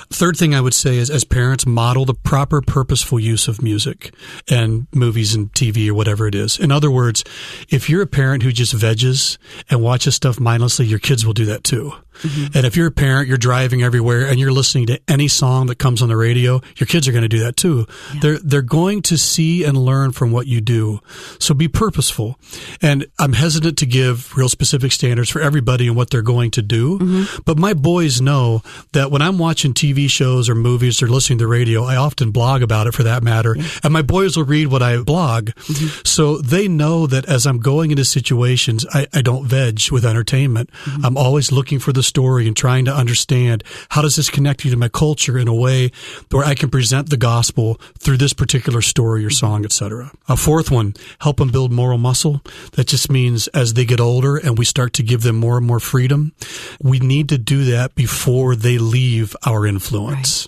Third thing I would say is as parents, model the proper purposeful use of music and movies and TV or whatever it is. In other words, if you're a parent who just veges and watches stuff mindlessly, your kids will do that too. Mm-hmm. And if you're a parent, you're driving everywhere and you're listening to any song that comes on the radio, your kids are going to do that too. Yeah. They're going to see and learn from what you do. So be purposeful. And I'm hesitant to give real specific standards for everybody and what they're going to do. Mm-hmm. But my boys know that when I'm watching TV shows or movies or listening to the radio, I often blog about it for that matter. Yeah. And my boys will read what I blog. Mm-hmm. So they know that as I'm going into situations, I don't veg with entertainment. Mm-hmm. I'm always looking for the story and trying to understand how does this connect you to my culture in a way where I can present the gospel through this particular story or song, etc. A fourth one, help them build moral muscle. That just means as they get older and we start to give them more and more freedom, we need to do that before they leave our influence. Right.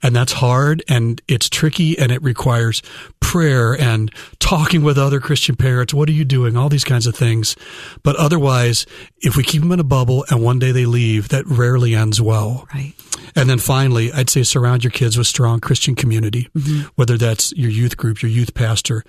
And that's hard and it's tricky and it requires prayer and talking with other Christian parents. What are you doing? All these kinds of things. But otherwise, if we keep them in a bubble and one day they leave, that rarely ends well. Right. And then finally, I'd say surround your kids with strong Christian community, whether that's your youth group, your youth pastor,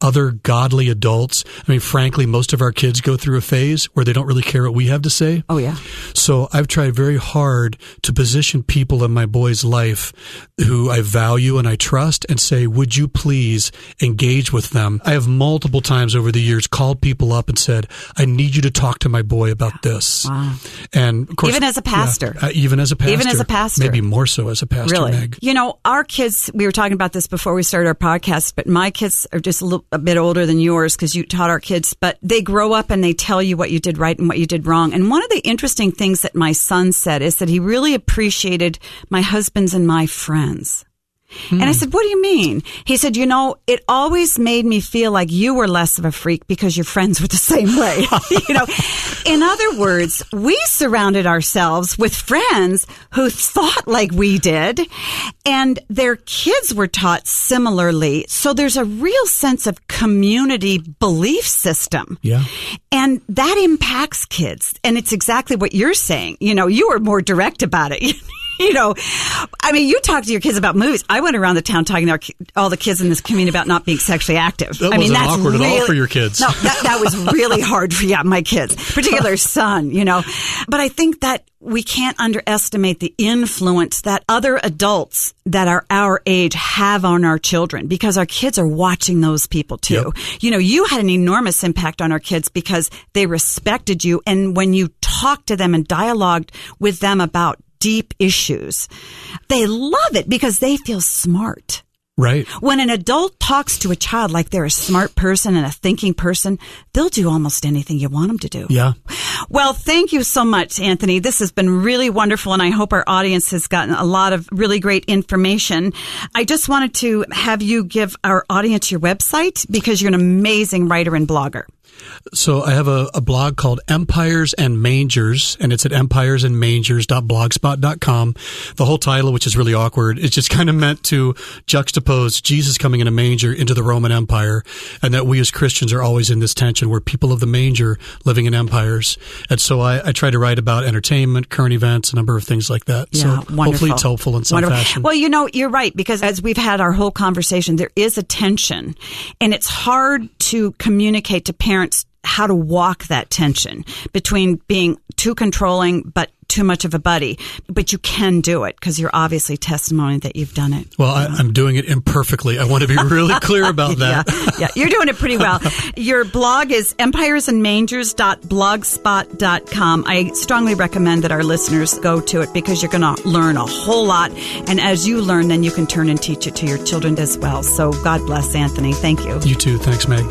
other godly adults. I mean, frankly, most of our kids go through a phase where they don't really care what we have to say. Oh, yeah. So I've tried very hard to position people in my boy's life who I value and I trust and say, would you please engage with them? I have multiple times over the years called people up and said, I need you to talk to my boy about this. Wow. And of course, even as a pastor. Even as a pastor. Maybe more so as a pastor, really? Meg. You know, our kids, we were talking about this before we started our podcast, but my kids are just a bit older than yours because you taught our kids, but they grow up and they tell you what you did right and what you did wrong. And one of the interesting things that my son said is that he really appreciated my husband's and my friends. And I said, what do you mean? He said, you know, it always made me feel like you were less of a freak because your friends were the same way. You know, in other words, we surrounded ourselves with friends who thought like we did and their kids were taught similarly. So there's a real sense of community belief system. Yeah. And that impacts kids. And it's exactly what you're saying. You know, you were more direct about it. You talk to your kids about movies. I went around the town talking to all the kids in this community about not being sexually active. That wasn't awkward at all for your kids. No, that was really hard for my kids, particular son, But I think that we can't underestimate the influence that other adults that are our age have on our children, because our kids are watching those people too. Yep. You had an enormous impact on our kids because they respected you. And when you talked to them and dialogued with them about deep issues, they love it because they feel smart. Right. When an adult talks to a child like they're a smart person and a thinking person, they'll do almost anything you want them to do. Yeah. Well, thank you so much, Anthony. This has been really wonderful, and I hope our audience has gotten a lot of really great information. I just wanted to have you give our audience your website because you're an amazing writer and blogger. So I have a blog called Empires and Mangers, and it's at empiresandmangers.blogspot.com. The whole title, which is really awkward, is just kind of meant to juxtapose Jesus coming in a manger into the Roman Empire, and that we as Christians are always in this tension. We're people of the manger living in empires. And so I try to write about entertainment, current events, a number of things like that. Yeah, so wonderful. Hopefully it's helpful in some fashion. Well, you're right, because as we've had our whole conversation, there is a tension, and it's hard to communicate to parents how to walk that tension between being too controlling but too much of a buddy. But you can do it because you're obviously testimony that you've done it. Well, I'm doing it imperfectly. I want to be really clear about that. Yeah, you're doing it pretty well. Your blog is empiresandmangers.blogspot.com. I strongly recommend that our listeners go to it because you're going to learn a whole lot. And as you learn, then you can turn and teach it to your children as well. So God bless, Anthony. Thank you. You too. Thanks, Meg.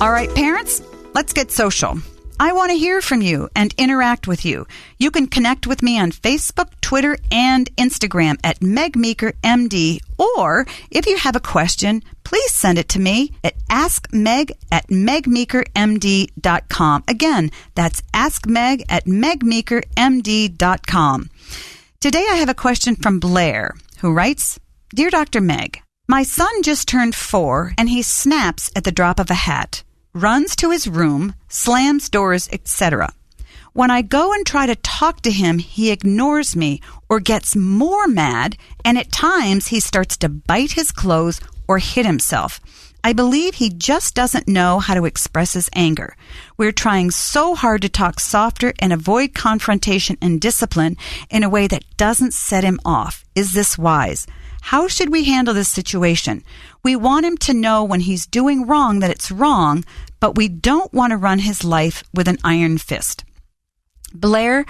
All right, parents. Let's get social. I want to hear from you and interact with you. You can connect with me on Facebook, Twitter, and Instagram at MegMeekerMD. Or if you have a question, please send it to me at askmeg@megmeekermd.com. Again, that's askmeg@megmeekermd.com. Today I have a question from Blair, who writes, Dear Dr. Meg, my son just turned 4 and he snaps at the drop of a hat. Runs to his room, slams doors, etc. When I go and try to talk to him, he ignores me or gets more mad, and at times he starts to bite his clothes or hit himself. I believe he just doesn't know how to express his anger. We're trying so hard to talk softer and avoid confrontation and discipline in a way that doesn't set him off. Is this wise? How should we handle this situation? We want him to know when he's doing wrong that it's wrong, but we don't want to run his life with an iron fist. Blair,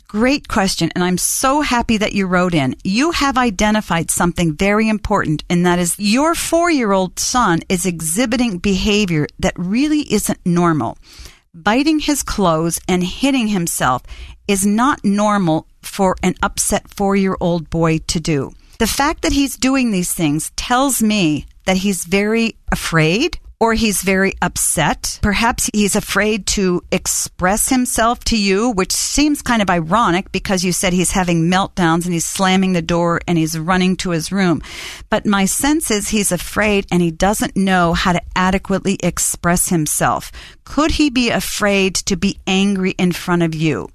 great question, and I'm so happy that you wrote in. You have identified something very important, and that is your 4-year-old son is exhibiting behavior that really isn't normal. Biting his clothes and hitting himself is not normal for an upset 4-year-old boy to do. The fact that he's doing these things tells me that he's very afraid or he's very upset. Perhaps he's afraid to express himself to you, which seems kind of ironic because you said he's having meltdowns and he's slamming the door and he's running to his room. But my sense is he's afraid and he doesn't know how to adequately express himself. Could he be afraid to be angry in front of you?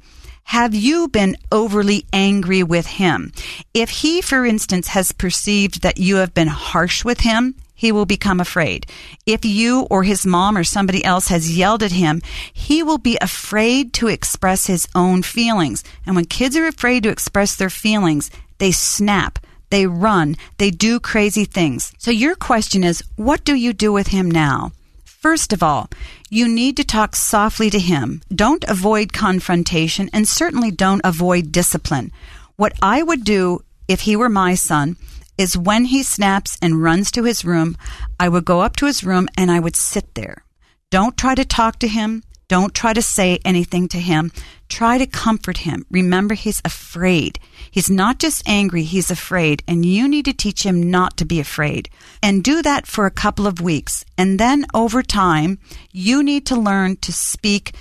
Have you been overly angry with him? If he, for instance, has perceived that you have been harsh with him, he will become afraid. If you or his mom or somebody else has yelled at him, he will be afraid to express his own feelings. And when kids are afraid to express their feelings, they snap, they run, they do crazy things. So your question is, what do you do with him now? First of all, you need to talk softly to him. Don't avoid confrontation and certainly don't avoid discipline. What I would do if he were my son is when he snaps and runs to his room, I would go up to his room and I would sit there. Don't try to talk to him. Don't try to say anything to him. Try to comfort him. Remember, he's afraid. He's not just angry, he's afraid, and you need to teach him not to be afraid. And do that for a couple of weeks. And then over time, you need to learn to speak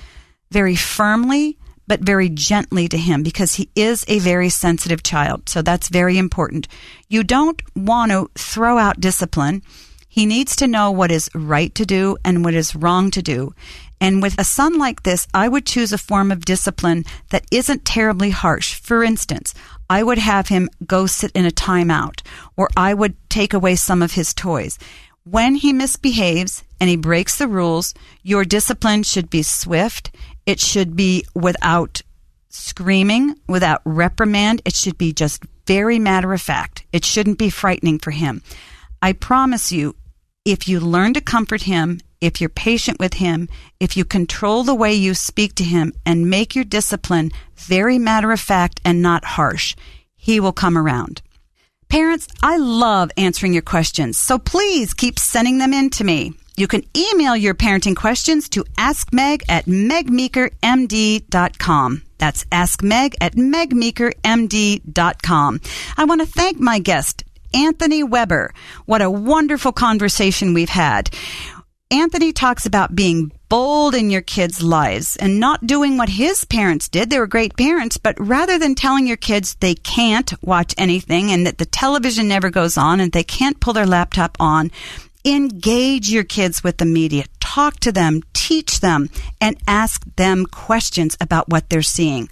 very firmly, but very gently to him because he is a very sensitive child. So that's very important. You don't want to throw out discipline. He needs to know what is right to do and what is wrong to do. And with a son like this, I would choose a form of discipline that isn't terribly harsh. For instance, I would have him go sit in a timeout, or I would take away some of his toys. When he misbehaves and he breaks the rules, your discipline should be swift. It should be without screaming, without reprimand. It should be just very matter of fact. It shouldn't be frightening for him. I promise you, if you learn to comfort him, if you're patient with him, if you control the way you speak to him and make your discipline very matter of fact and not harsh, he will come around. Parents, I love answering your questions, so please keep sending them in to me. You can email your parenting questions to askmeg@megmeekermd.com. That's askmeg@megmeekermd.com. I want to thank my guest, Anthony Weber. What a wonderful conversation we've had. Anthony talks about being bold in your kids' lives and not doing what his parents did. They were great parents, but rather than telling your kids they can't watch anything and that the television never goes on and they can't pull their laptop on, engage your kids with the media. Talk to them, teach them, and ask them questions about what they're seeing.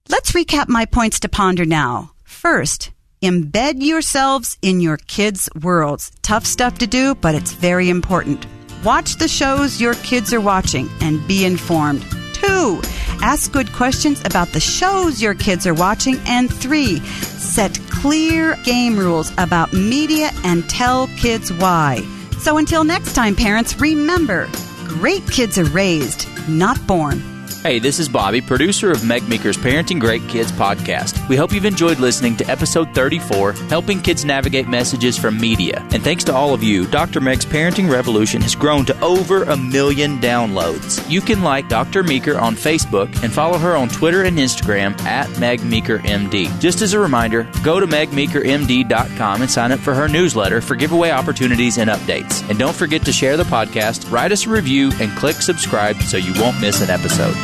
Let's recap my points to ponder now. First, embed yourselves in your kids' worlds. Tough stuff to do, but it's very important. Watch the shows your kids are watching and be informed. 2, ask good questions about the shows your kids are watching. And 3, set clear game rules about media and tell kids why. So until next time, parents, remember, great kids are raised, not born. Hey, this is Bobby, producer of Meg Meeker's Parenting Great Kids podcast. We hope you've enjoyed listening to episode 34, Helping Kids Navigate Messages from Media. And thanks to all of you, Dr. Meg's Parenting Revolution has grown to over 1 million downloads. You can like Dr. Meeker on Facebook and follow her on Twitter and Instagram @MegMeekerMD. Just as a reminder, go to megmeekermd.com and sign up for her newsletter for giveaway opportunities and updates. And don't forget to share the podcast, write us a review, and click subscribe so you won't miss an episode.